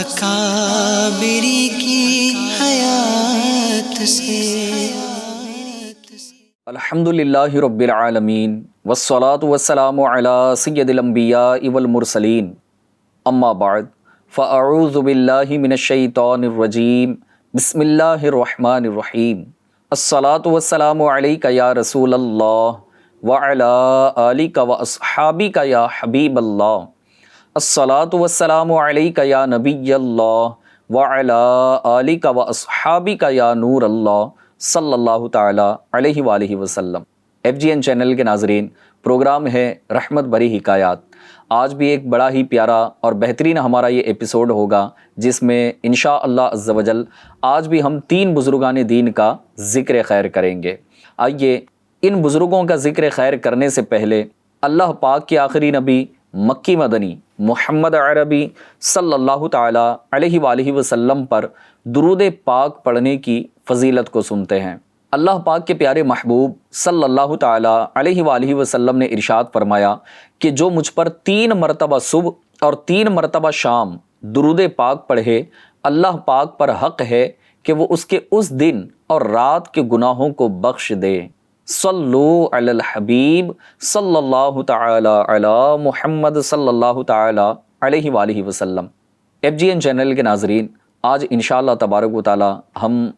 اکابری کی حیات سے۔ الحمدللہ رب العالمین والصلاة والسلام علی سید الانبیاء والمرسلین، اما بعد فاعوذ باللہ من الشیطان الرجیم، بسم اللہ الرحمن الرحیم۔ الصلاة والسلام علیک یا رسول اللہ وعلی آلک واصحابک یا حبیب اللہ۔ الصلاة والسلام علیک یا نبی اللہ وعلی آلک واصحابک یا نور اللہ صلی اللہ تعالی علیہ وآلہ وسلم۔ FGN چینل کے ناظرین، پروگرام ہے رحمت بھری حکایات۔ آج بھی ایک بڑا ہی پیارا اور بہترین ہمارا یہ ایپیسوڈ ہوگا، جس میں انشاءاللہ عز و جل آج بھی ہم 3 بزرگان دین کا ذکر خیر کریں گے۔ آئیے ان بزرگوں کا ذکر خیر کرنے سے پہلے اللہ پاک کے آخری نبی مکی مدنی محمد عربی صلی اللہ تعالی علیہ وآلہ وسلم پر درود پاک پڑھنے کی فضیلت کو سنتے ہیں۔ اللہ پاک کے پیارے محبوب صلی اللہ تعالی علیہ وآلہ وسلم نے ارشاد فرمایا کہ جو مجھ پر 3 مرتبہ صبح اور 3 مرتبہ شام درود پاک پڑھے، اللہ پاک پر حق ہے کہ وہ اس کے اس دن اور رات کے گناہوں کو بخش دے۔ صلو علی الحبیب صلی اللہ تعالی علی محمد صلی اللہ تعالی علیہ وآلہ وسلم۔ FGN چینل کے ناظرین، آج انشاءاللہ تبارک و تعالی ہم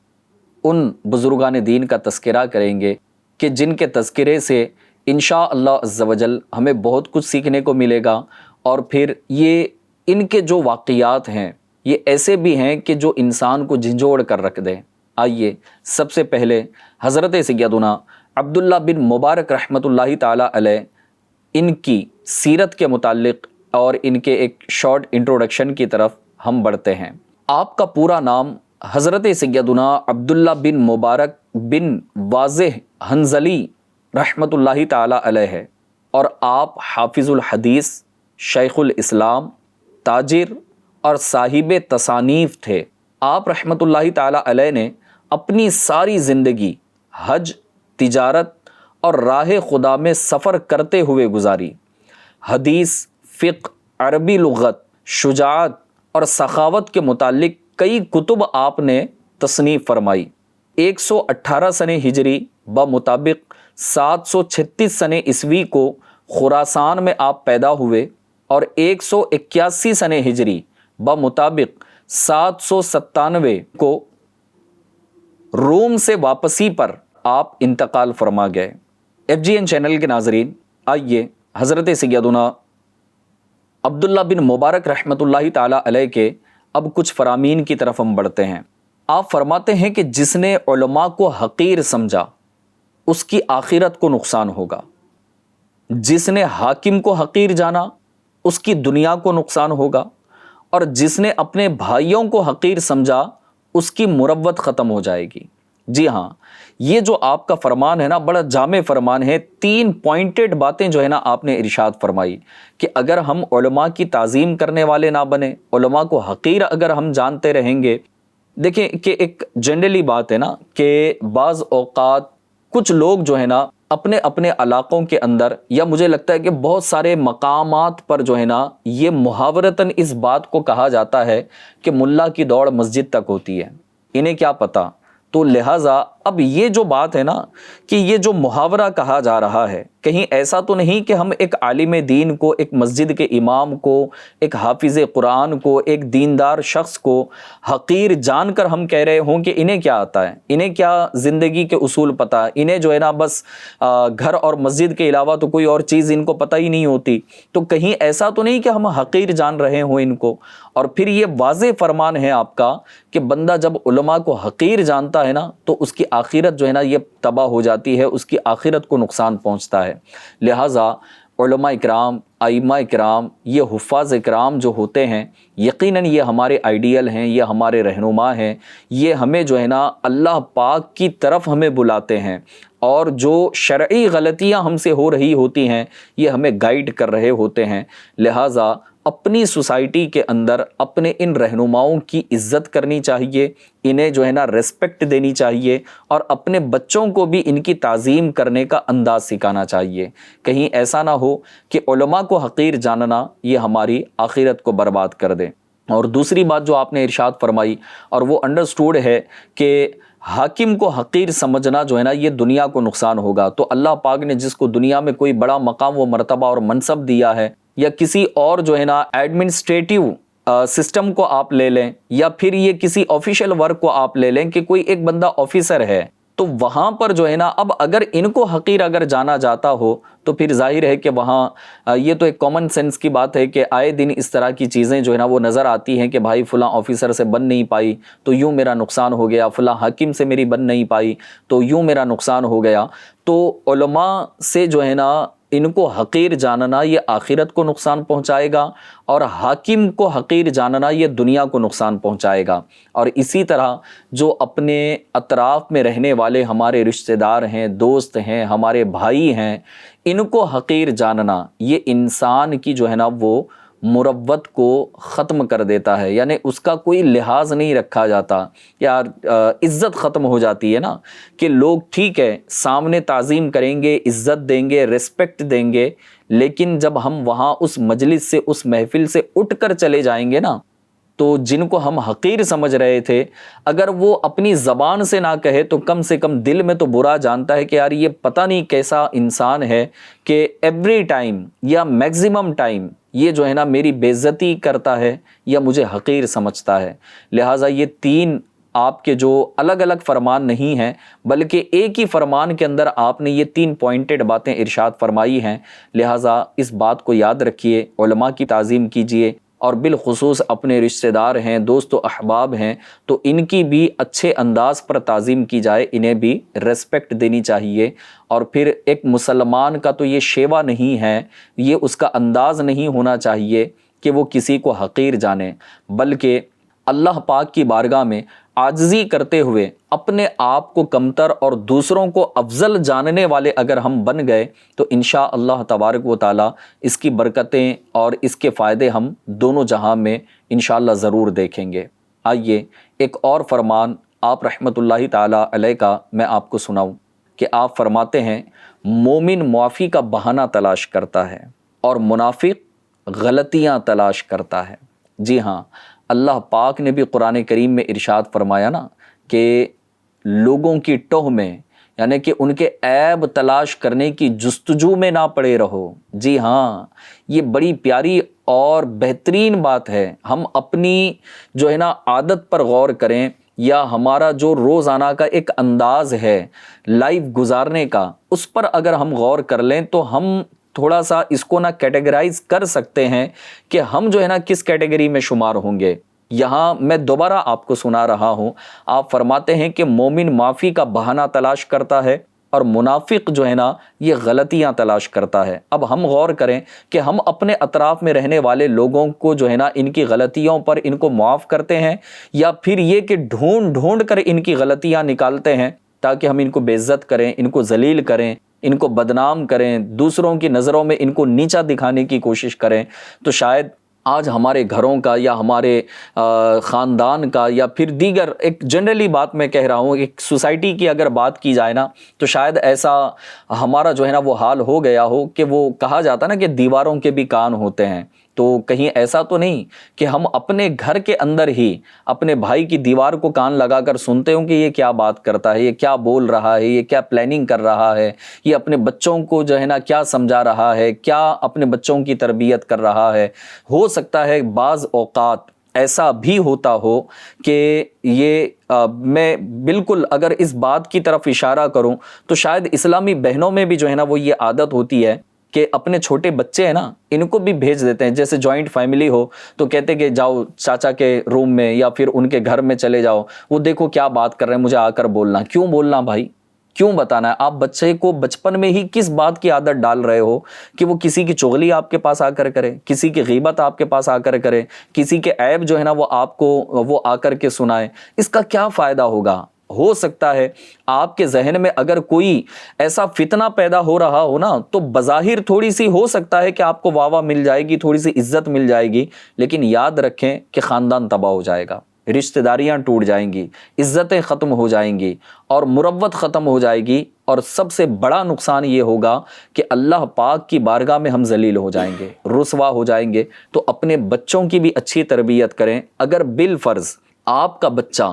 ان بزرگان دین کا تذکرہ کریں گے کہ جن کے تذکرے سے انشاءاللہ عز و جل ہمیں بہت کچھ سیکھنے کو ملے گا، اور پھر یہ ان کے جو واقعات ہیں یہ ایسے بھی ہیں کہ جو انسان کو جھنجھوڑ کر رکھ دیں۔ آئیے سب سے پہلے حضرت سیدنا عبداللہ بن مبارک رحمۃ اللہ تعالی علیہ ان کی سیرت کے متعلق اور ان کے ایک شارٹ انٹروڈکشن کی طرف ہم بڑھتے ہیں۔ آپ کا پورا نام حضرت سیدنا عبداللہ بن مبارک بن واضح حنظلی رحمۃ اللہ تعالی علیہ ہے، اور آپ حافظ الحدیث، شیخ الاسلام، تاجر اور صاحب تصانیف تھے۔ آپ رحمۃ اللہ تعالی علیہ نے اپنی ساری زندگی حج، تجارت اور راہ خدا میں سفر کرتے ہوئے گزاری۔ حدیث، فقہ، عربی لغت، شجاعت اور سخاوت کے متعلق کئی کتب آپ نے تصنیف فرمائی۔ 118 سنہ ہجری بمطابق 736 سنہ عیسوی کو خراسان میں آپ پیدا ہوئے، اور 181 سنہ ہجری بمطابق 797 کو روم سے واپسی پر آپ انتقال فرما گئے۔ FGN چینل کے ناظرین، آئیے حضرت سیدنا عبداللہ بن مبارک رحمۃ اللہ تعالی علیہ کے اب کچھ فرامین کی طرف ہم بڑھتے ہیں۔ آپ فرماتے ہیں کہ جس نے علماء کو حقیر سمجھا اس کی آخرت کو نقصان ہوگا، جس نے حاکم کو حقیر جانا اس کی دنیا کو نقصان ہوگا، اور جس نے اپنے بھائیوں کو حقیر سمجھا اس کی مروت ختم ہو جائے گی۔ جی ہاں، یہ جو آپ کا فرمان ہے نا، بڑا جامع فرمان ہے۔ 3 پوائنٹڈ باتیں جو ہے نا آپ نے ارشاد فرمائی کہ اگر ہم علماء کی تعظیم کرنے والے نہ بنے، علماء کو حقیر اگر ہم جانتے رہیں گے۔ دیکھیں کہ ایک جنرلی بات ہے نا کہ بعض اوقات کچھ لوگ جو ہے نا اپنے اپنے علاقوں کے اندر، یا مجھے لگتا ہے کہ بہت سارے مقامات پر جو ہے نا یہ محاورتاً اس بات کو کہا جاتا ہے کہ ملا کی دوڑ مسجد تک ہوتی ہے، انہیں کیا پتہ۔ تو لہٰذا اب یہ جو بات ہے نا کہ یہ جو محاورہ کہا جا رہا ہے، کہیں ایسا تو نہیں کہ ہم ایک عالم دین کو، ایک مسجد کے امام کو، ایک حافظ قرآن کو، ایک دیندار شخص کو حقیر جان کر ہم کہہ رہے ہوں کہ انہیں کیا آتا ہے، انہیں کیا زندگی کے اصول پتہ، انہیں جو ہے نا بس گھر اور مسجد کے علاوہ تو کوئی اور چیز ان کو پتہ ہی نہیں ہوتی۔ تو کہیں ایسا تو نہیں کہ ہم حقیر جان رہے ہوں ان کو۔ اور پھر یہ واضح فرمان ہے آپ کا کہ بندہ جب علماء کو حقیر جانتا ہے نا تو اس کی آخرت جو ہے نا یہ تباہ ہو جاتی ہے، اس کی آخرت کو نقصان پہنچتا ہے۔ لہٰذا علماء اکرام، ائمہ اکرام، یہ حفاظ اکرام جو ہوتے ہیں، یقیناً یہ ہمارے آئیڈیل ہیں، یہ ہمارے رہنما ہیں، یہ ہمیں جو ہے نا اللہ پاک کی طرف ہمیں بلاتے ہیں، اور جو شرعی غلطیاں ہم سے ہو رہی ہوتی ہیں یہ ہمیں گائیڈ کر رہے ہوتے ہیں۔ لہٰذا اپنی سوسائٹی کے اندر اپنے ان رہنماؤں کی عزت کرنی چاہیے، انہیں جو ہے نا ریسپیکٹ دینی چاہیے، اور اپنے بچوں کو بھی ان کی تعظیم کرنے کا انداز سکھانا چاہیے۔ کہیں ایسا نہ ہو کہ علماء کو حقیر جاننا یہ ہماری آخرت کو برباد کر دے۔ اور دوسری بات جو آپ نے ارشاد فرمائی اور وہ انڈرسٹوڈ ہے کہ حاکم کو حقیر سمجھنا جو ہے نا یہ دنیا کو نقصان ہوگا. تو اللہ پاک نے جس کو دنیا میں کوئی بڑا مقام و مرتبہ اور منصب دیا ہے، یا کسی اور جو ہے نا ایڈمنسٹریٹو سسٹم کو آپ لے لیں، یا پھر یہ کسی آفیشیل ورک کو آپ لے لیں کہ کوئی ایک بندہ آفیسر ہے، تو وہاں پر جو ہے نا اب اگر ان کو حقیر اگر جانا جاتا ہو تو پھر ظاہر ہے کہ وہاں یہ تو ایک کامن سینس کی بات ہے کہ آئے دن اس طرح کی چیزیں جو ہے نا وہ نظر آتی ہیں کہ بھائی فلاں آفیسر سے بن نہیں پائی تو یوں میرا نقصان ہو گیا، فلاں حاکم سے میری بن نہیں پائی تو یوں میرا نقصان ہو گیا. تو علماء سے جو ہے نا ان کو حقیر جاننا یہ آخرت کو نقصان پہنچائے گا، اور حاکم کو حقیر جاننا یہ دنیا کو نقصان پہنچائے گا. اور اسی طرح جو اپنے اطراف میں رہنے والے ہمارے رشتہ دار ہیں، دوست ہیں، ہمارے بھائی ہیں، ان کو حقیر جاننا یہ انسان کی جو ہے نا وہ مروت کو ختم کر دیتا ہے. یعنی اس کا کوئی لحاظ نہیں رکھا جاتا، یار عزت ختم ہو جاتی ہے نا، کہ لوگ ٹھیک ہے سامنے تعظیم کریں گے، عزت دیں گے، ریسپیکٹ دیں گے، لیکن جب ہم وہاں اس مجلس سے، اس محفل سے اٹھ کر چلے جائیں گے نا، تو جن کو ہم حقیر سمجھ رہے تھے اگر وہ اپنی زبان سے نہ کہے تو کم سے کم دل میں تو برا جانتا ہے کہ یار یہ پتہ نہیں کیسا انسان ہے کہ ایوری ٹائم یا میکزیمم ٹائم یہ جو ہے نا میری بے عزتی کرتا ہے یا مجھے حقیر سمجھتا ہے. لہٰذا یہ تین آپ کے جو الگ الگ فرمان نہیں ہیں بلکہ ایک ہی فرمان کے اندر آپ نے یہ تین پوائنٹڈ باتیں ارشاد فرمائی ہیں. لہٰذا اس بات کو یاد رکھیے، علماء کی تعظیم کیجیے، اور بالخصوص اپنے رشتہ دار ہیں، دوست و احباب ہیں تو ان کی بھی اچھے انداز پر تعظیم کی جائے، انہیں بھی ریسپیکٹ دینی چاہیے. اور پھر ایک مسلمان کا تو یہ شیوا نہیں ہے، یہ اس کا انداز نہیں ہونا چاہیے کہ وہ کسی کو حقیر جانے، بلکہ اللہ پاک کی بارگاہ میں عاجزی کرتے ہوئے اپنے آپ کو کمتر اور دوسروں کو افضل جاننے والے اگر ہم بن گئے تو انشاءاللہ تبارک و تعالی اس کی برکتیں اور اس کے فائدے ہم دونوں جہاں میں انشاءاللہ ضرور دیکھیں گے. آئیے ایک اور فرمان آپ رحمت اللہ تعالی علیہ کا میں آپ کو سناؤں کہ آپ فرماتے ہیں مومن معافی کا بہانہ تلاش کرتا ہے اور منافق غلطیاں تلاش کرتا ہے. جی ہاں، اللہ پاک نے بھی قرآن کریم میں ارشاد فرمایا نا کہ لوگوں کی ٹوہ میں، یعنی کہ ان کے عیب تلاش کرنے کی جستجو میں نہ پڑے رہو. جی ہاں، یہ بڑی پیاری اور بہترین بات ہے. ہم اپنی جو ہے نا عادت پر غور کریں، یا ہمارا جو روزانہ کا ایک انداز ہے لائف گزارنے کا، اس پر اگر ہم غور کر لیں تو ہم تھوڑا سا اس کو نہ کیٹیگرائز کر سکتے ہیں کہ ہم جو ہے نا کس کیٹیگری میں شمار ہوں گے. یہاں میں دوبارہ آپ کو سنا رہا ہوں، آپ فرماتے ہیں کہ مومن معافی کا بہانہ تلاش کرتا ہے اور منافق جو ہے نا یہ غلطیاں تلاش کرتا ہے. اب ہم غور کریں کہ ہم اپنے اطراف میں رہنے والے لوگوں کو جو ہے نا ان کی غلطیوں پر ان کو معاف کرتے ہیں، یا پھر یہ کہ ڈھونڈ ڈھونڈ کر ان کی غلطیاں نکالتے ہیں تاکہ ہم ان کو بے عزت کریں، ان کو ذلیل کریں، ان کو بدنام کریں، دوسروں کی نظروں میں ان کو نیچا دکھانے کی کوشش کریں. تو شاید آج ہمارے گھروں کا یا ہمارے خاندان کا یا پھر دیگر ایک جنرلی بات میں کہہ رہا ہوں، ایک سوسائٹی کی اگر بات کی جائے نا تو شاید ایسا ہمارا جو ہے نا وہ حال ہو گیا ہو کہ وہ کہا جاتا نا کہ دیواروں کے بھی کان ہوتے ہیں. تو کہیں ایسا تو نہیں کہ ہم اپنے گھر کے اندر ہی اپنے بھائی کی دیوار کو کان لگا کر سنتے ہوں کہ یہ کیا بات کرتا ہے، یہ کیا بول رہا ہے، یہ کیا پلاننگ کر رہا ہے، یہ اپنے بچوں کو جو ہے نا کیا سمجھا رہا ہے، کیا اپنے بچوں کی تربیت کر رہا ہے. ہو سکتا ہے بعض اوقات ایسا بھی ہوتا ہو کہ یہ میں بالکل اگر اس بات کی طرف اشارہ کروں تو شاید اسلامی بہنوں میں بھی جو ہے نا وہ یہ عادت ہوتی ہے کہ اپنے چھوٹے بچے ہیں نا ان کو بھی بھیج دیتے ہیں. جیسے جوائنٹ فیملی ہو تو کہتے کہ جاؤ چاچا کے روم میں یا پھر ان کے گھر میں چلے جاؤ، وہ دیکھو کیا بات کر رہے ہیں، مجھے آ کر بولنا. کیوں بولنا بھائی، کیوں بتانا ہے؟ آپ بچے کو بچپن میں ہی کس بات کی عادت ڈال رہے ہو کہ وہ کسی کی چغلی آپ کے پاس آ کر کرے، کسی کی غیبت آپ کے پاس آ کر کرے، کسی کے عیب جو ہے نا وہ آپ کو وہ آ کر کے سنائے؟ اس کا کیا فائدہ ہوگا؟ ہو سکتا ہے آپ کے ذہن میں اگر کوئی ایسا فتنہ پیدا ہو رہا ہو نا تو بظاہر تھوڑی سی ہو سکتا ہے کہ آپ کو واہ واہ مل جائے گی، تھوڑی سی عزت مل جائے گی، لیکن یاد رکھیں کہ خاندان تباہ ہو جائے گا، رشتہ داریاں ٹوٹ جائیں گی، عزتیں ختم ہو جائیں گی اور مروت ختم ہو جائے گی، اور سب سے بڑا نقصان یہ ہوگا کہ اللہ پاک کی بارگاہ میں ہم ذلیل ہو جائیں گے، رسوا ہو جائیں گے۔ تو اپنے بچوں کی بھی اچھی تربیت کریں۔ اگر بالفرض آپ کا بچہ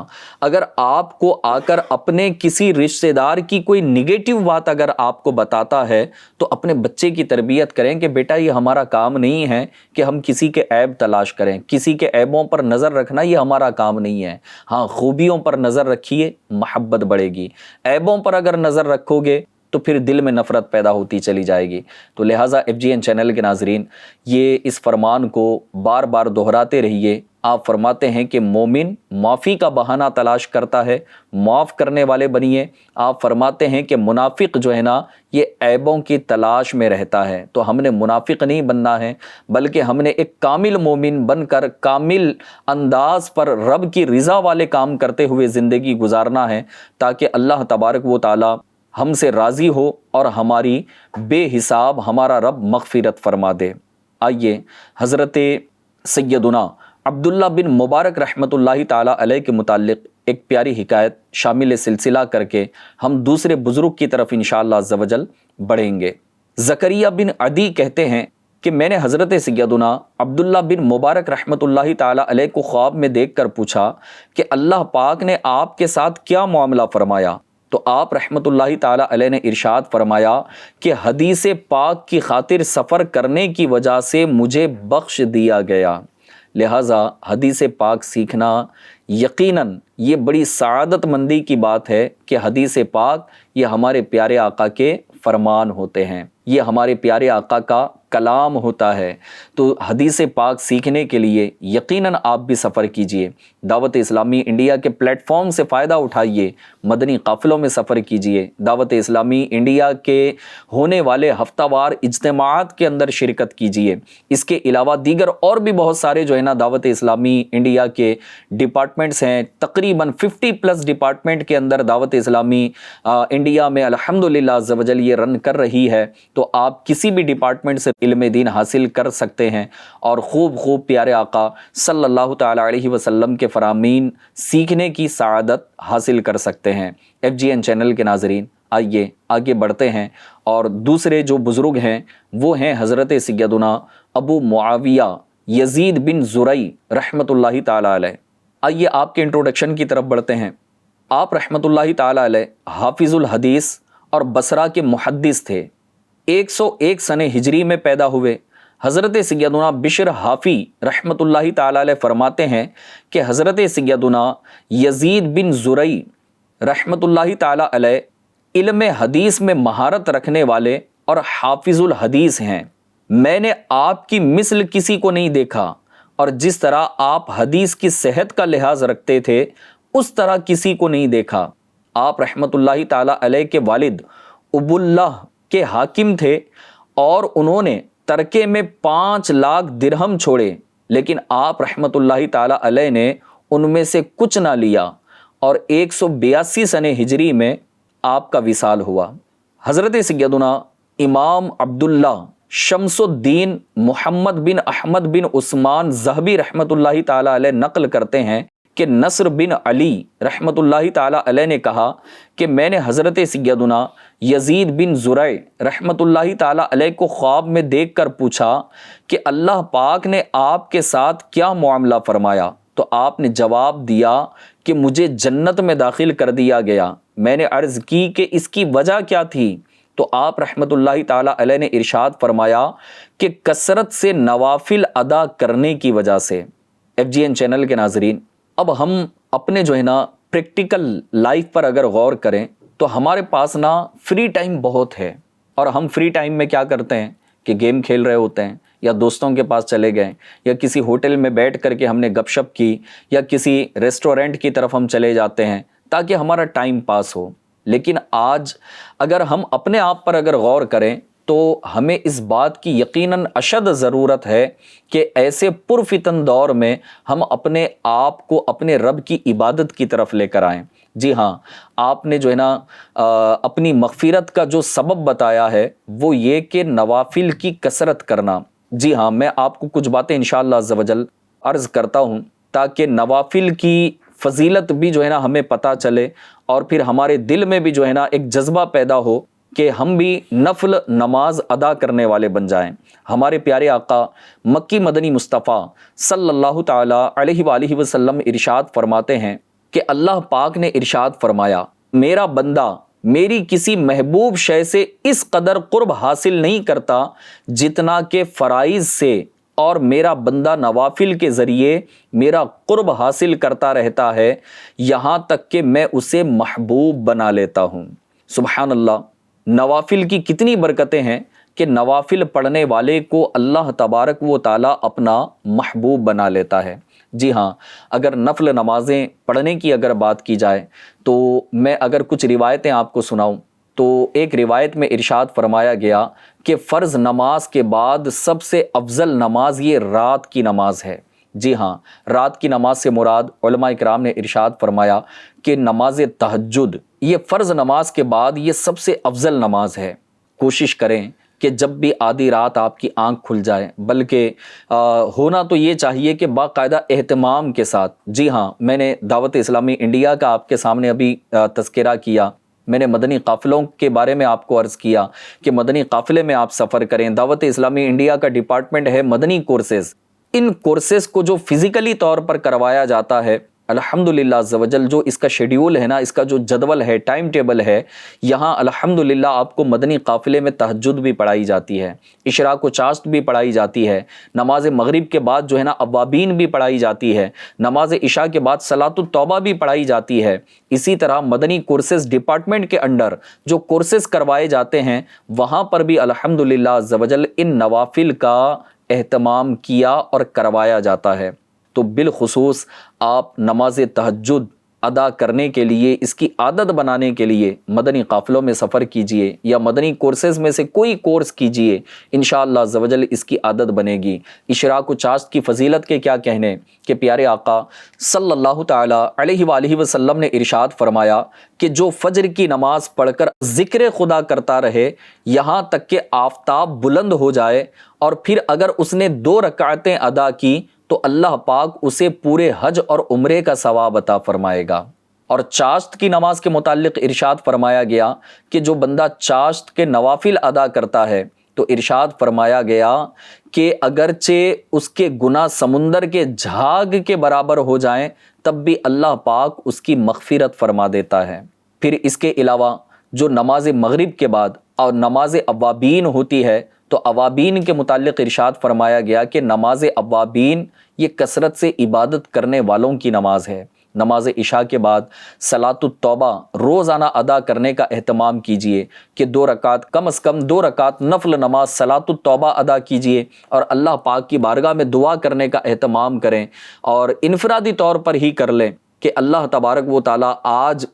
اگر آپ کو آ کر اپنے کسی رشتہ دار کی کوئی نگیٹو بات اگر آپ کو بتاتا ہے تو اپنے بچے کی تربیت کریں کہ بیٹا یہ ہمارا کام نہیں ہے کہ ہم کسی کے عیب تلاش کریں، کسی کے عیبوں پر نظر رکھنا یہ ہمارا کام نہیں ہے۔ ہاں، خوبیوں پر نظر رکھیے، محبت بڑھے گی۔ عیبوں پر اگر نظر رکھو گے تو پھر دل میں نفرت پیدا ہوتی چلی جائے گی۔ تو لہٰذا FGN چینل کے ناظرین، یہ اس فرمان کو بار بار دہراتے رہیے۔ آپ فرماتے ہیں کہ مومن معافی کا بہانہ تلاش کرتا ہے، معاف کرنے والے بنیے۔ آپ فرماتے ہیں کہ منافق جو ہے نا یہ عیبوں کی تلاش میں رہتا ہے۔ تو ہم نے منافق نہیں بننا ہے، بلکہ ہم نے ایک کامل مومن بن کر کامل انداز پر رب کی رضا والے کام کرتے ہوئے زندگی گزارنا ہے، تاکہ اللہ تبارک و تعالی ہم سے راضی ہو اور ہماری بے حساب ہمارا رب مغفرت فرما دے۔ آئیے حضرت سیدنا عبداللہ بن مبارک رحمۃ اللہ تعالی علیہ کے متعلق ایک پیاری حکایت شامل سلسلہ کر کے ہم دوسرے بزرگ کی طرف انشاءاللہ عز و جل بڑھیں گے۔ زکریا بن عدی کہتے ہیں کہ میں نے حضرت سیدنا عبداللہ بن مبارک رحمۃ اللہ تعالی علیہ کو خواب میں دیکھ کر پوچھا کہ اللہ پاک نے آپ کے ساتھ کیا معاملہ فرمایا؟ تو آپ رحمۃ اللہ تعالی علیہ نے ارشاد فرمایا کہ حدیث پاک کی خاطر سفر کرنے کی وجہ سے مجھے بخش دیا گیا۔ لہٰذا حدیث پاک سیکھنا یقیناً یہ بڑی سعادت مندی کی بات ہے کہ حدیث پاک یہ ہمارے پیارے آقا کے فرمان ہوتے ہیں، یہ ہمارے پیارے آقا کا کلام ہوتا ہے۔ تو حدیث پاک سیکھنے کے لیے یقیناً آپ بھی سفر کیجئے، دعوت اسلامی انڈیا کے پلیٹ فارم سے فائدہ اٹھائیے، مدنی قافلوں میں سفر کیجئے، دعوت اسلامی انڈیا کے ہونے والے ہفتہ وار اجتماعات کے اندر شرکت کیجئے۔ اس کے علاوہ دیگر اور بھی بہت سارے جو ہے نا دعوت اسلامی انڈیا کے ڈپارٹمنٹس ہیں، تقریباً 50+ ڈپارٹمنٹ کے اندر دعوت اسلامی انڈیا میں الحمدللہ عز و جل یہ رن کر رہی ہے۔ تو آپ کسی بھی ڈپارٹمنٹ سے علم دین حاصل کر سکتے ہیں اور خوب پیارے آقا صلی اللہ تعالی علیہ وسلم کے فرامین سیکھنے کی سعادت حاصل کر سکتے ہیں۔ FGN چینل کے ناظرین، آئیے آگے بڑھتے ہیں، اور دوسرے جو بزرگ ہیں وہ ہیں حضرت سیدنا ابو معاویہ یزید بن زرعی رحمۃ اللہ تعالی علیہ۔ آئیے آپ کے انٹروڈکشن کی طرف بڑھتے ہیں۔ آپ رحمۃ اللہ تعالی علیہ حافظ الحدیث اور بصرہ کے محدث تھے۔ 101 سنہ ہجری میں پیدا ہوئے۔ حضرت سیدنا بشر حافی رحمۃ اللہ تعالی علیہ فرماتے ہیں کہ حضرت سیدنا یزید بن زرعی رحمۃ اللہ تعالی علیہ علم حدیث میں مہارت رکھنے والے اور حافظ الحدیث ہیں۔ میں نے آپ کی مثل کسی کو نہیں دیکھا، اور جس طرح آپ حدیث کی صحت کا لحاظ رکھتے تھے اس طرح کسی کو نہیں دیکھا۔ آپ رحمۃ اللہ تعالی علیہ کے والد ابو اللہ کے حاکم تھے، اور انہوں نے ترکے میں 5 لاکھ درہم چھوڑے، لیکن آپ رحمۃ اللہ تعالی علیہ نے ان میں سے کچھ نہ لیا، اور 182 سنہ ہجری میں آپ کا وصال ہوا۔ حضرت سیدنا امام عبداللہ شمس الدین محمد بن احمد بن عثمان ذہبی رحمۃ اللہ تعالی علیہ نقل کرتے ہیں کہ نصر بن علی رحمۃ اللہ تعالی علیہ نے کہا کہ میں نے حضرت سیدنا یزید بن زرع رحمۃ اللہ تعالی علیہ کو خواب میں دیکھ کر پوچھا کہ اللہ پاک نے آپ کے ساتھ کیا معاملہ فرمایا؟ تو آپ نے جواب دیا کہ مجھے جنت میں داخل کر دیا گیا۔ میں نے عرض کی کہ اس کی وجہ کیا تھی؟ تو آپ رحمۃ اللہ تعالی علیہ نے ارشاد فرمایا کہ کثرت سے نوافل ادا کرنے کی وجہ سے۔ FGN چینل کے ناظرین، اب ہم اپنے جو ہے نا پریکٹیکل لائف پر اگر غور کریں تو ہمارے پاس نا فری ٹائم بہت ہے، اور ہم فری ٹائم میں کیا کرتے ہیں کہ گیم کھیل رہے ہوتے ہیں، یا دوستوں کے پاس چلے گئے، یا کسی ہوٹل میں بیٹھ کر کے ہم نے گپ شپ کی، یا کسی ریسٹورنٹ کی طرف ہم چلے جاتے ہیں تاکہ ہمارا ٹائم پاس ہو۔ لیکن آج اگر ہم اپنے آپ پر اگر غور کریں تو ہمیں اس بات کی یقیناً اشد ضرورت ہے کہ ایسے پرفتن دور میں ہم اپنے آپ کو اپنے رب کی عبادت کی طرف لے کر آئیں۔ جی ہاں، آپ نے جو ہے نا اپنی مغفرت کا جو سبب بتایا ہے وہ یہ کہ نوافل کی کثرت کرنا۔ جی ہاں، میں آپ کو کچھ باتیں انشاءاللہ عز و جل عرض کرتا ہوں تاکہ نوافل کی فضیلت بھی جو ہے نا ہمیں پتہ چلے اور پھر ہمارے دل میں بھی جو ہے نا ایک جذبہ پیدا ہو کہ ہم بھی نفل نماز ادا کرنے والے بن جائیں۔ ہمارے پیارے آقا مکی مدنی مصطفیٰ صلی اللہ تعالیٰ علیہ وآلہ وسلم ارشاد فرماتے ہیں کہ اللہ پاک نے ارشاد فرمایا، میرا بندہ میری کسی محبوب شے سے اس قدر قرب حاصل نہیں کرتا جتنا کہ فرائض سے، اور میرا بندہ نوافل کے ذریعے میرا قرب حاصل کرتا رہتا ہے یہاں تک کہ میں اسے محبوب بنا لیتا ہوں۔ سبحان اللہ، نوافل کی کتنی برکتیں ہیں کہ نوافل پڑھنے والے کو اللہ تبارک و تعالیٰ اپنا محبوب بنا لیتا ہے۔ جی ہاں، اگر نفل نمازیں پڑھنے کی اگر بات کی جائے تو میں اگر کچھ روایتیں آپ کو سناؤں تو ایک روایت میں ارشاد فرمایا گیا کہ فرض نماز کے بعد سب سے افضل نماز یہ رات کی نماز ہے۔ جی ہاں، رات کی نماز سے مراد علماء اکرام نے ارشاد فرمایا کہ نماز تہجد یہ فرض نماز کے بعد یہ سب سے افضل نماز ہے۔ کوشش کریں کہ جب بھی آدھی رات آپ کی آنکھ کھل جائے، بلکہ ہونا تو یہ چاہیے کہ باقاعدہ اہتمام کے ساتھ۔ جی ہاں، میں نے دعوت اسلامی انڈیا کا آپ کے سامنے ابھی تذکرہ کیا، میں نے مدنی قافلوں کے بارے میں آپ کو عرض کیا کہ مدنی قافلے میں آپ سفر کریں۔ دعوت اسلامی انڈیا کا ڈپارٹمنٹ ہے مدنی کورسز، ان کورسز کو جو فزیکلی طور پر کروایا جاتا ہے الحمدللہ عز و جل، جو اس کا شیڈیول ہے نا، اس کا جو جدول ہے، ٹائم ٹیبل ہے، یہاں الحمدللہ آپ کو مدنی قافلے میں تہجد بھی پڑھائی جاتی ہے، اشراق و چاشت بھی پڑھائی جاتی ہے، نماز مغرب کے بعد جو ہے نا اوابین بھی پڑھائی جاتی ہے، نماز عشاء کے بعد صلاۃ التوبہ بھی پڑھائی جاتی ہے۔ اسی طرح مدنی کورسز ڈپارٹمنٹ کے انڈر جو کورسز کروائے جاتے ہیں وہاں پر بھی الحمدللہ عز و جل ان نوافل کا اہتمام کیا اور کروایا جاتا ہے۔ تو بالخصوص آپ نماز تہجد ادا کرنے کے لیے، اس کی عادت بنانے کے لیے مدنی قافلوں میں سفر کیجئے یا مدنی کورسز میں سے کوئی کورس کیجئے، انشاءاللہ عز و جل اس کی عادت بنے گی۔ اشراق و چاشت کی فضیلت کے کیا کہنے کہ پیارے آقا صلی اللہ تعالیٰ علیہ وآلہ وسلم نے ارشاد فرمایا کہ جو فجر کی نماز پڑھ کر ذکر خدا کرتا رہے یہاں تک کہ آفتاب بلند ہو جائے، اور پھر اگر اس نے 2 رکعتیں ادا کی تو اللہ پاک اسے پورے حج اور عمرے کا ثواب عطا فرمائے گا۔ اور چاشت کی نماز کے متعلق ارشاد فرمایا گیا کہ جو بندہ چاشت کے نوافل ادا کرتا ہے تو ارشاد فرمایا گیا کہ اگرچہ اس کے گناہ سمندر کے جھاگ کے برابر ہو جائیں تب بھی اللہ پاک اس کی مغفرت فرما دیتا ہے۔ پھر اس کے علاوہ جو نماز مغرب کے بعد اور نماز اوابین ہوتی ہے تو اوابین کے متعلق ارشاد فرمایا گیا کہ نماز اوابین یہ کثرت سے عبادت کرنے والوں کی نماز ہے۔ نماز عشاء کے بعد صلاۃ التوبہ روزانہ ادا کرنے کا اہتمام کیجئے کہ 2 رکعت کم از کم 2 رکعت نفل نماز صلاۃ التوبہ ادا کیجئے اور اللہ پاک کی بارگاہ میں دعا کرنے کا اہتمام کریں، اور انفرادی طور پر ہی کر لیں کہ اللہ تبارک و تعالیٰ آج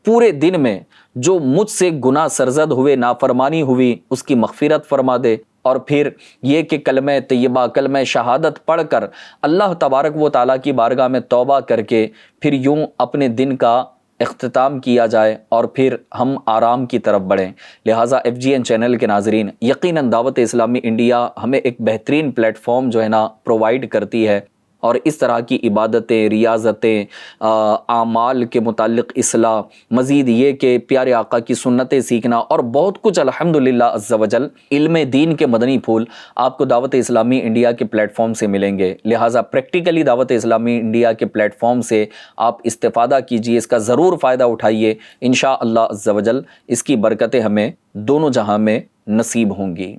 پورے دن میں جو مجھ سے گناہ سرزد ہوئے، نافرمانی ہوئی، اس کی مغفرت فرما دے، اور پھر یہ کہ کلمہ طیبہ کلمہ شہادت پڑھ کر اللہ تبارک و تعالیٰ کی بارگاہ میں توبہ کر کے پھر یوں اپنے دن کا اختتام کیا جائے اور پھر ہم آرام کی طرف بڑھیں۔ لہٰذا FGN چینل کے ناظرین، یقیناً دعوت اسلامی انڈیا ہمیں ایک بہترین پلیٹ فارم جو ہے نا پرووائڈ کرتی ہے، اور اس طرح کی عبادتیں، ریاضتیں، اعمال کے متعلق اصلاح، مزید یہ کہ پیارے آقا کی سنتیں سیکھنا اور بہت کچھ الحمدللہ عز و جل علم دین کے مدنی پھول آپ کو دعوت اسلامی انڈیا کے پلیٹ فارم سے ملیں گے۔ لہٰذا پریکٹیکلی دعوت اسلامی انڈیا کے پلیٹ فارم سے آپ استفادہ کیجئے، اس کا ضرور فائدہ اٹھائیے، انشاءاللہ عز و جل اس کی برکتیں ہمیں دونوں جہاں میں نصیب ہوں گی۔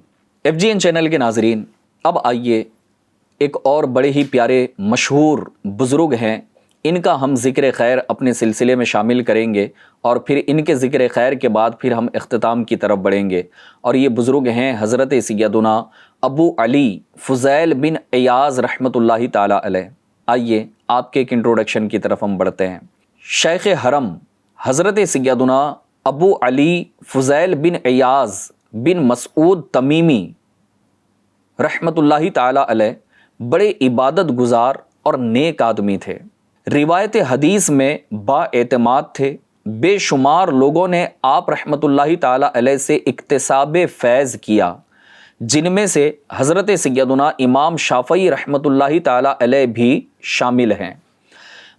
FGN چینل کے ناظرین، اب آئیے ایک اور بڑے ہی پیارے مشہور بزرگ ہیں، ان کا ہم ذکر خیر اپنے سلسلے میں شامل کریں گے، اور پھر ان کے ذکر خیر کے بعد پھر ہم اختتام کی طرف بڑھیں گے۔ اور یہ بزرگ ہیں حضرت سیدنا ابو علی فضیل بن ایاز رحمۃ اللہ تعالی علیہ۔ آئیے آپ کے ایک انٹروڈکشن کی طرف ہم بڑھتے ہیں۔ شیخ حرم حضرت سیدنا ابو علی فضیل بن ایاز بن مسعود تمیمی رحمۃ اللہ تعالی علیہ بڑے عبادت گزار اور نیک آدمی تھے، روایت حدیث میں با اعتماد تھے، بے شمار لوگوں نے آپ رحمۃ اللہ تعالی علیہ سے اکتساب فیض کیا، جن میں سے حضرت سیدنا امام شافعی رحمۃ اللہ تعالی علیہ بھی شامل ہیں۔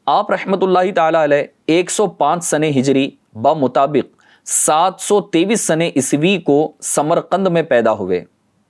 آپ رحمۃ اللہ تعالی علیہ 105 سنہ ہجری بمطابق 723 سنہ عیسوی کو سمرقند میں پیدا ہوئے۔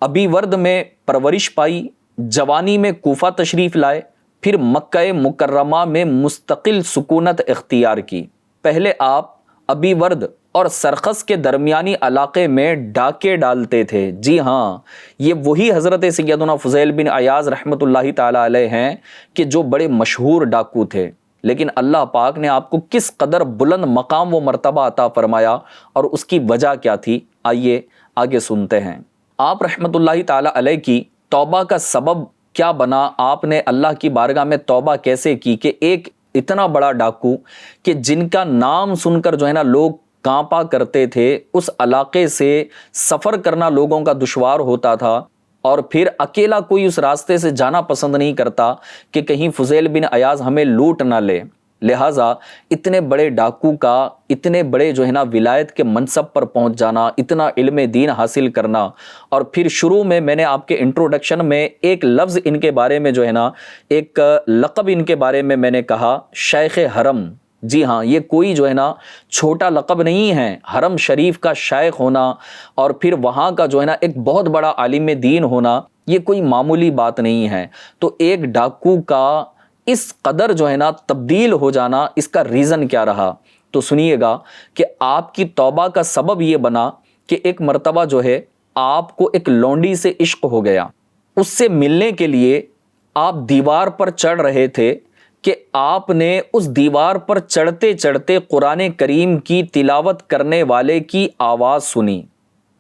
ابی ورد میں پرورش پائی، جوانی میں کوفہ تشریف لائے، پھر مکہ مکرمہ میں مستقل سکونت اختیار کی۔ پہلے آپ ابی ورد اور سرخس کے درمیانی علاقے میں ڈاکے ڈالتے تھے۔ جی ہاں، یہ وہی حضرت سیدنا فضیل بن عیاض رحمۃ اللہ تعالی علیہ ہیں کہ جو بڑے مشہور ڈاکو تھے، لیکن اللہ پاک نے آپ کو کس قدر بلند مقام و مرتبہ عطا فرمایا اور اس کی وجہ کیا تھی، آئیے آگے سنتے ہیں۔ آپ رحمۃ اللہ تعالی علیہ کی توبہ کا سبب کیا بنا، آپ نے اللہ کی بارگاہ میں توبہ کیسے کی کہ ایک اتنا بڑا ڈاکو کہ جن کا نام سن کر جو ہے نا لوگ کانپا کرتے تھے، اس علاقے سے سفر کرنا لوگوں کا دشوار ہوتا تھا، اور پھر اکیلا کوئی اس راستے سے جانا پسند نہیں کرتا کہ کہیں فضیل بن عیاض ہمیں لوٹ نہ لے۔ لہٰذا اتنے بڑے ڈاکو کا اتنے بڑے جو ہے نا ولایت کے منصب پر پہنچ جانا، اتنا علم دین حاصل کرنا، اور پھر شروع میں نے آپ کے انٹروڈکشن میں ایک لفظ ان کے بارے میں جو ہے نا، ایک لقب ان کے بارے میں نے کہا، شیخ حرم۔ جی ہاں، یہ کوئی جو ہے نا چھوٹا لقب نہیں ہے۔ حرم شریف کا شیخ ہونا اور پھر وہاں کا جو ہے نا ایک بہت بڑا عالم دین ہونا، یہ کوئی معمولی بات نہیں ہے۔ تو ایک ڈاکو کا اس قدر جو ہے نا تبدیل ہو جانا، اس کا ریزن کیا رہا؟ تو سنیے گا کہ آپ کی توبہ کا سبب یہ بنا کہ ایک مرتبہ جو ہے آپ کو ایک لونڈی سے عشق ہو گیا۔ اس سے ملنے کے لیے آپ دیوار پر چڑھ رہے تھے کہ آپ نے اس دیوار پر چڑھتے چڑھتے قرآن کریم کی تلاوت کرنے والے کی آواز سنی،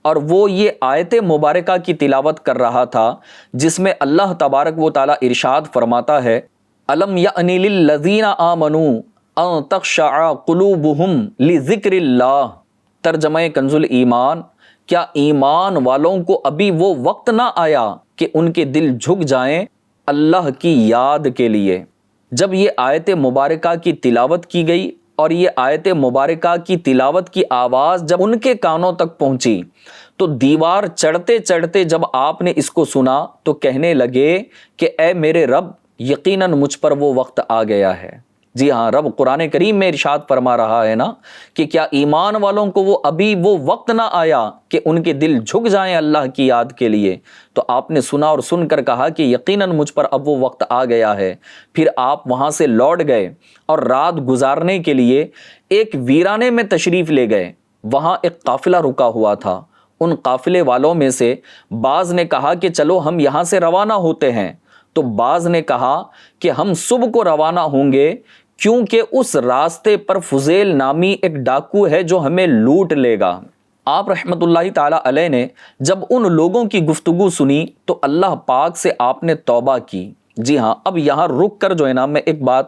اور وہ یہ آیت مبارکہ کی تلاوت کر رہا تھا جس میں اللہ تبارک و تعالی ارشاد فرماتا ہے، الم یأن للذین آمنوا ان تخشع قلوبہم لذکر اللہ۔ ترجمہ کنز الایمان، کیا ایمان والوں کو ابھی وہ وقت نہ آیا کہ ان کے دل جھک جائیں اللہ کی یاد کے لیے؟ جب یہ آیت مبارکہ کی تلاوت کی گئی اور یہ آیت مبارکہ کی تلاوت کی آواز جب ان کے کانوں تک پہنچی تو دیوار چڑھتے چڑھتے جب آپ نے اس کو سنا تو کہنے لگے کہ اے میرے رب، یقیناً مجھ پر وہ وقت آ گیا ہے۔ جی ہاں، رب قرآن کریم میں ارشاد فرما رہا ہے نا کہ کیا ایمان والوں کو وہ ابھی وہ وقت نہ آیا کہ ان کے دل جھک جائیں اللہ کی یاد کے لیے؟ تو آپ نے سنا اور سن کر کہا کہ یقیناً مجھ پر اب وہ وقت آ گیا ہے۔ پھر آپ وہاں سے لوٹ گئے اور رات گزارنے کے لیے ایک ویرانے میں تشریف لے گئے۔ وہاں ایک قافلہ رکا ہوا تھا۔ ان قافلے والوں میں سے بعض نے کہا کہ چلو ہم یہاں سے روانہ ہوتے ہیں، تو بعض نے کہا کہ ہم صبح کو روانہ ہوں گے کیونکہ اس راستے پر فضیل نامی ایک ڈاکو ہے جو ہمیں لوٹ لے گا۔ آپ رحمت اللہ تعالی علیہ نے جب ان لوگوں کی گفتگو سنی تو اللہ پاک سے آپ نے توبہ کی۔ جی ہاں، اب یہاں رک کر جو ہے نا میں ایک بات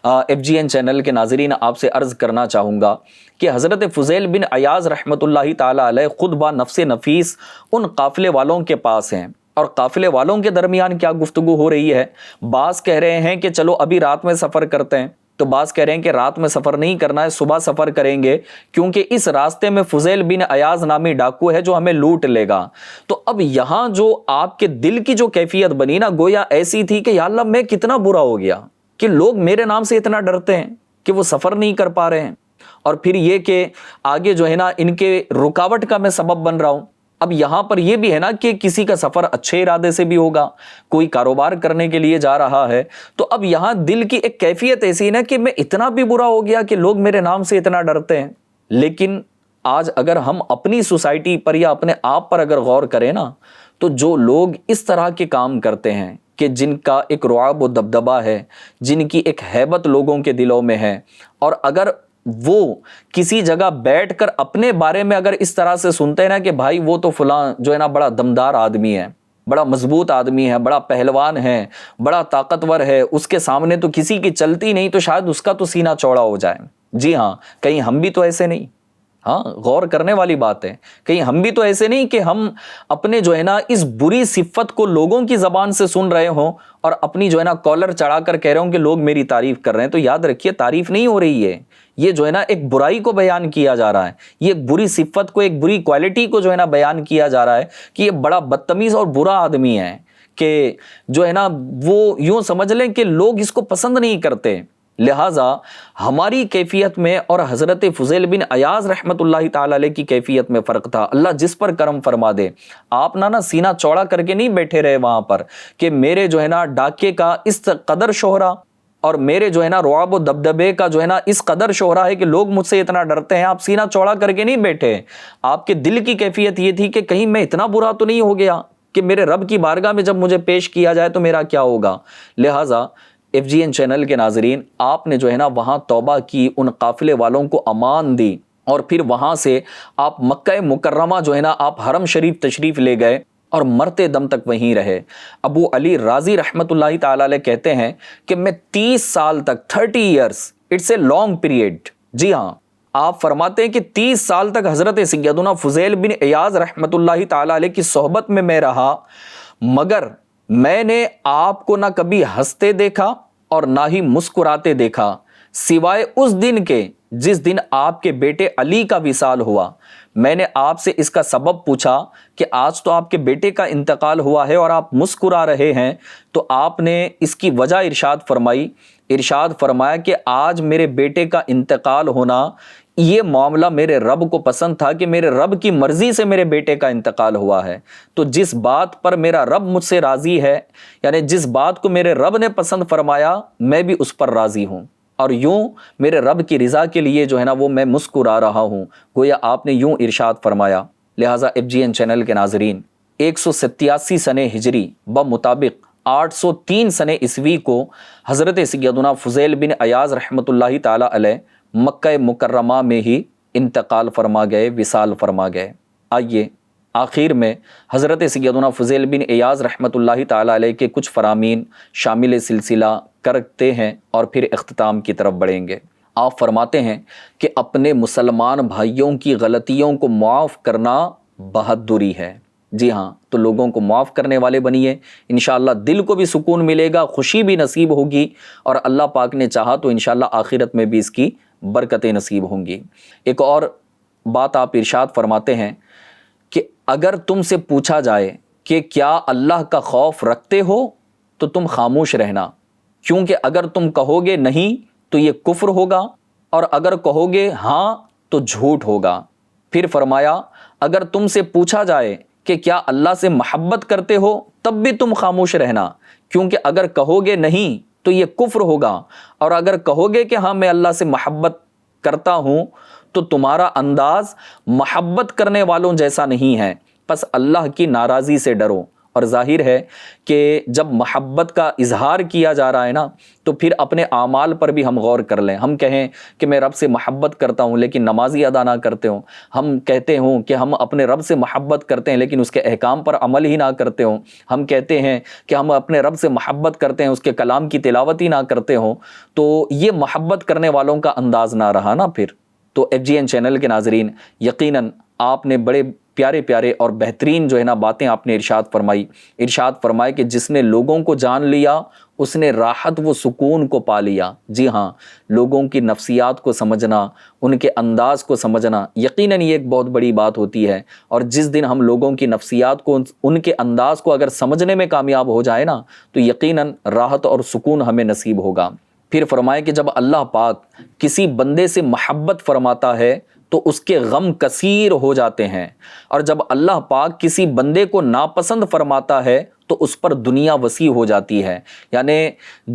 FGN چینل کے ناظرین آپ سے عرض کرنا چاہوں گا کہ حضرت فضیل بن عیاض رحمت اللہ تعالی علیہ خود با نفس نفیس ان قافلے والوں کے پاس ہیں، اور قافلے والوں کے درمیان کیا گفتگو ہو رہی ہے؟ بعض کہہ رہے ہیں کہ چلو ابھی رات میں سفر کرتے ہیں، تو بعض کہہ رہے ہیں کہ رات میں سفر نہیں کرنا ہے، صبح سفر کریں گے کیونکہ اس راستے میں فضیل بن عیاض نامی ڈاکو ہے جو ہمیں لوٹ لے گا۔ تو اب یہاں جو آپ کے دل کی جو کیفیت بنی نا، گویا ایسی تھی کہ یا اللہ میں کتنا برا ہو گیا کہ لوگ میرے نام سے اتنا ڈرتے ہیں کہ وہ سفر نہیں کر پا رہے ہیں، اور پھر یہ کہ آگے جو ہے نا ان کے رکاوٹ کا میں سبب بن رہا ہوں۔ اب یہاں پر یہ بھی ہے نا کہ کسی کا سفر اچھے ارادے سے بھی ہوگا، کوئی کاروبار کرنے کے لیے جا رہا ہے، تو اب یہاں دل کی ایک کیفیت ایسی نا کہ میں اتنا بھی برا ہو گیا کہ لوگ میرے نام سے اتنا ڈرتے ہیں۔ لیکن آج اگر ہم اپنی سوسائٹی پر یا اپنے آپ پر اگر غور کریں نا، تو جو لوگ اس طرح کے کام کرتے ہیں کہ جن کا ایک رعب و دبدبہ ہے، جن کی ایک ہیبت لوگوں کے دلوں میں ہے، اور اگر وہ کسی جگہ بیٹھ کر اپنے بارے میں اگر اس طرح سے سنتے ہیں نا کہ بھائی وہ تو فلاں جو ہے نا بڑا دمدار آدمی ہے، بڑا مضبوط آدمی ہے، بڑا پہلوان ہے، بڑا طاقتور ہے، اس کے سامنے تو کسی کی چلتی نہیں، تو شاید اس کا تو سینہ چوڑا ہو جائے۔ جی ہاں، کہیں ہم بھی تو ایسے نہیں؟ ہاں غور کرنے والی بات ہے. کہیں ہم بھی تو ایسے نہیں کہ ہم اپنے جو ہے نا اس بری صفت کو لوگوں کی زبان سے سن رہے ہوں اور اپنی جو ہے نا کالر چڑھا کر کہہ رہے ہوں کہ لوگ میری تعریف کر رہے ہیں. تو یاد رکھیے تعریف نہیں ہو رہی ہے, یہ جو ہے نا ایک برائی کو بیان کیا جا رہا ہے, یہ ایک بری صفت کو, ایک بری کوالٹی کو جو ہے نا بیان کیا جا رہا ہے کہ یہ بڑا بدتمیز اور برا آدمی ہے, کہ جو ہے نا وہ یوں سمجھ لیں کہ لوگ اس کو پسند نہیں کرتے. لہٰذا ہماری کیفیت میں اور حضرت فضیل بن عیاض رحمۃ اللہ تعالی علیہ کی کیفیت میں فرق تھا. اللہ جس پر کرم فرما دے. آپ نا سینہ چوڑا کر کے نہیں بیٹھے رہے وہاں پر کہ میرے جو ہے نا ڈاکے کا اس قدر شہرہ اور میرے جو ہے نا رعب و دبدبے کا جو ہے نا اس قدر شہرہ ہے کہ لوگ مجھ سے اتنا ڈرتے ہیں. آپ سینہ چوڑا کر کے نہیں بیٹھے. آپ کے دل کی کیفیت یہ تھی کہ کہیں میں اتنا برا تو نہیں ہو گیا کہ میرے رب کی بارگاہ میں جب مجھے پیش کیا جائے تو میرا کیا ہوگا. لہٰذا ایف جی این چینل کے ناظرین, آپ نے جو ہے نا وہاں توبہ کی, ان قافلے والوں کو امان دی اور پھر وہاں سے آپ مکہ مکرمہ جو ہے نا آپ حرم شریف تشریف لے گئے اور مرتے دم تک وہیں رہے. ابو علی رازی رحمۃ اللہ تعالی علیہ کہتے ہیں کہ میں 30 سال تک 30 years, it's a long period. جی ہاں, آپ فرماتے ہیں کہ 30 سال تک حضرت سیدنا فضیل بن عیاض رحمۃ اللہ تعالی علیہ کی صحبت میں رہا, مگر میں نے آپ کو نہ کبھی ہنستے دیکھا اور نہ ہی مسکراتے دیکھا, سوائے اس دن کے جس دن آپ کے بیٹے علی کا وصال ہوا. میں نے آپ سے اس کا سبب پوچھا کہ آج تو آپ کے بیٹے کا انتقال ہوا ہے اور آپ مسکرا رہے ہیں, تو آپ نے اس کی وجہ ارشاد فرمایا کہ آج میرے بیٹے کا انتقال ہونا یہ معاملہ میرے رب کو پسند تھا کہ میرے رب کی مرضی سے میرے بیٹے کا انتقال ہوا ہے. تو جس بات پر میرا رب مجھ سے راضی ہے, یعنی جس بات کو میرے رب نے پسند فرمایا, میں بھی اس پر راضی ہوں, اور یوں میرے رب کی رضا کے لیے جو ہے نا وہ میں مسکرا رہا ہوں. گویا آپ نے یوں ارشاد فرمایا. لہٰذا ایف جی این چینل کے ناظرین, 187 سنہ ہجری بمطابق 803 سنہ عیسوی کو حضرت سیدنا فضیل بن عیاض رحمۃ اللہ تعالی علیہ مکہ مکرمہ میں ہی انتقال فرما گئے, وصال فرما گئے. آئیے آخر میں حضرت سیدنا فضیل بن عیاض رحمۃ اللہ تعالی علیہ کے کچھ فرامین شامل سلسلہ کرتے ہیں اور پھر اختتام کی طرف بڑھیں گے. آپ فرماتے ہیں کہ اپنے مسلمان بھائیوں کی غلطیوں کو معاف کرنا بہادری ہے. جی ہاں, تو لوگوں کو معاف کرنے والے بنیے, انشاءاللہ دل کو بھی سکون ملے گا, خوشی بھی نصیب ہوگی, اور اللہ پاک نے چاہا تو انشاءاللہ آخرت میں بھی اس کی برکتیں نصیب ہوں گی. ایک اور بات آپ ارشاد فرماتے ہیں کہ اگر تم سے پوچھا جائے کہ کیا اللہ کا خوف رکھتے ہو تو تم خاموش رہنا, کیونکہ اگر تم کہو گے نہیں تو یہ کفر ہوگا, اور اگر کہو گے ہاں تو جھوٹ ہوگا. پھر فرمایا اگر تم سے پوچھا جائے کہ کیا اللہ سے محبت کرتے ہو تب بھی تم خاموش رہنا, کیونکہ اگر کہو گے نہیں تو یہ کفر ہوگا, اور اگر کہو گے کہ ہاں میں اللہ سے محبت کرتا ہوں تو تمہارا انداز محبت کرنے والوں جیسا نہیں ہے, پس اللہ کی ناراضی سے ڈرو. اور ظاہر ہے کہ جب محبت کا اظہار کیا جا رہا ہے نا, تو پھر اپنے اعمال پر بھی ہم غور کر لیں. ہم کہیں کہ میں رب سے محبت کرتا ہوں لیکن نمازی ادا نہ کرتے ہوں, ہم کہتے ہوں کہ ہم اپنے رب سے محبت کرتے ہیں لیکن اس کے احکام پر عمل ہی نہ کرتے ہوں, ہم کہتے ہیں کہ ہم اپنے رب سے محبت کرتے ہیں اس کے کلام کی تلاوت ہی نہ کرتے ہوں, تو یہ محبت کرنے والوں کا انداز نہ رہا نا پھر. تو ایف جی این چینل کے ناظرین, یقیناً آپ نے بڑے پیارے پیارے اور بہترین جو ہے نا باتیں آپ نے ارشاد فرمایا کہ جس نے لوگوں کو جان لیا اس نے راحت و سکون کو پا لیا. جی ہاں, لوگوں کی نفسیات کو سمجھنا, ان کے انداز کو سمجھنا یقیناً یہ ایک بہت بڑی بات ہوتی ہے, اور جس دن ہم لوگوں کی نفسیات کو, ان کے انداز کو اگر سمجھنے میں کامیاب ہو جائے نا تو یقیناً راحت اور سکون ہمیں نصیب ہوگا. پھر فرمائے کہ جب اللہ پاک کسی بندے سے محبت فرماتا ہے تو اس کے غم کثیر ہو جاتے ہیں, اور جب اللہ پاک کسی بندے کو ناپسند فرماتا ہے تو اس پر دنیا وسیع ہو جاتی ہے. یعنی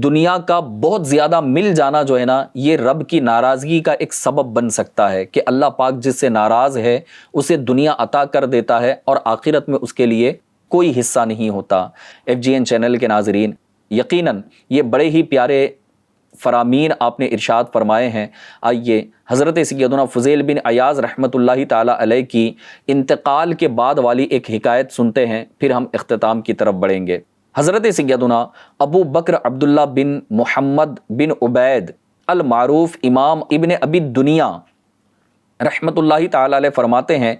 دنیا کا بہت زیادہ مل جانا جو ہے نا یہ رب کی ناراضگی کا ایک سبب بن سکتا ہے کہ اللہ پاک جس سے ناراض ہے اسے دنیا عطا کر دیتا ہے اور آخرت میں اس کے لیے کوئی حصہ نہیں ہوتا. ایف جی این چینل کے ناظرین, یقیناً یہ بڑے ہی پیارے فرامین آپ نے ارشاد فرمائے ہیں. آئیے حضرت سیدنا فضیل بن عیاض رحمۃ اللہ تعالی علیہ کی انتقال کے بعد والی ایک حکایت سنتے ہیں, پھر ہم اختتام کی طرف بڑھیں گے. حضرت سیدنا ابو بکر عبداللہ بن محمد بن عبید المعروف امام ابن ابی دنیا رحمۃ اللہ تعالی علیہ فرماتے ہیں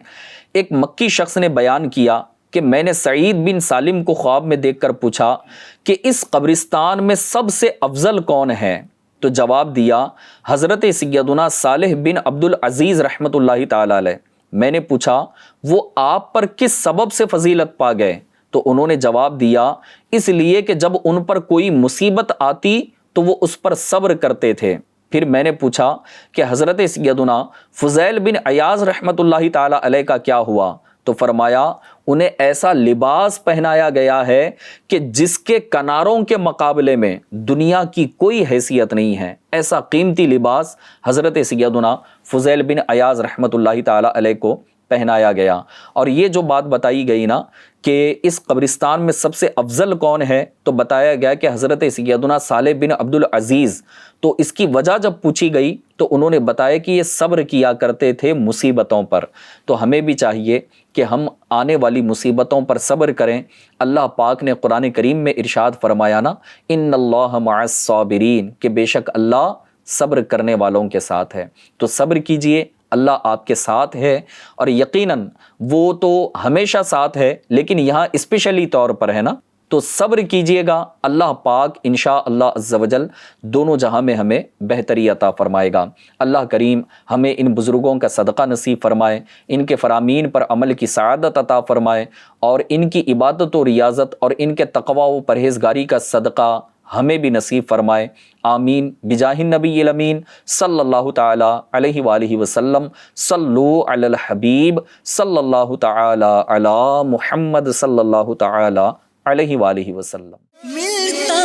ایک مکی شخص نے بیان کیا کہ میں نے سعید بن سالم کو خواب میں دیکھ کر پوچھا کہ اس قبرستان میں سب سے افضل کون ہے؟ تو جواب دیا حضرت سیدنا صالح بن عبد العزیز رحمۃ اللہ تعالی علیہ۔ میں نے پوچھا وہ آپ پر کس سبب سے فضیلت پا گئے؟ تو انہوں نے جواب دیا اس لیے کہ جب ان پر کوئی مصیبت آتی تو وہ اس پر صبر کرتے تھے۔ پھر میں نے پوچھا کہ حضرت سیدنا فضیل بن عیاض رحمۃ اللہ تعالی علیہ کا کیا ہوا؟ تو فرمایا انہیں ایسا لباس پہنایا گیا ہے کہ جس کے کناروں کے مقابلے میں دنیا کی کوئی حیثیت نہیں ہے۔ ایسا قیمتی لباس حضرت سیدنا فضیل بن عیاض رحمۃ اللہ تعالی علیہ کو پہنایا گیا۔ اور یہ جو بات بتائی گئی نا کہ اس قبرستان میں سب سے افضل کون ہے، تو بتایا گیا کہ حضرت سیدنا صالح بن عبد العزیز۔ تو اس کی وجہ جب پوچھی گئی تو انہوں نے بتایا کہ یہ صبر کیا کرتے تھے مصیبتوں پر۔ تو ہمیں بھی چاہیے کہ ہم آنے والی مصیبتوں پر صبر کریں۔ اللہ پاک نے قرآن کریم میں ارشاد فرمایا نا ان اللہ مع الصابرین، کہ بے شک اللہ صبر کرنے والوں کے ساتھ ہے۔ تو صبر کیجئے، اللہ آپ کے ساتھ ہے، اور یقیناً وہ تو ہمیشہ ساتھ ہے لیکن یہاں اسپیشلی طور پر ہے نا۔ تو صبر کیجئے گا، اللہ پاک انشاءاللہ عز و جل دونوں جہاں میں ہمیں بہتری عطا فرمائے گا۔ اللہ کریم ہمیں ان بزرگوں کا صدقہ نصیب فرمائے، ان کے فرامین پر عمل کی سعادت عطا فرمائے، اور ان کی عبادت و ریاضت اور ان کے تقوی و پرہیزگاری کا صدقہ ہمیں بھی نصیب فرمائے۔ آمین بجاہ النبی الامین صلی اللہ تعالی علیہ وآلہ وسلم۔ صلو علی الحبیب صلی اللہ تعالی علی محمد صلی اللہ تعالی علیہ وآلہ وسلم۔ ملتا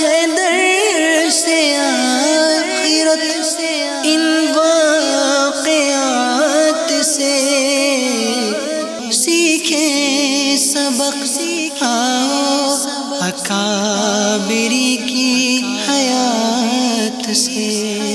ہے در سے آخرت ان واقعات سے، سیکھیں سبق آؤ اکابری کی حیات سے۔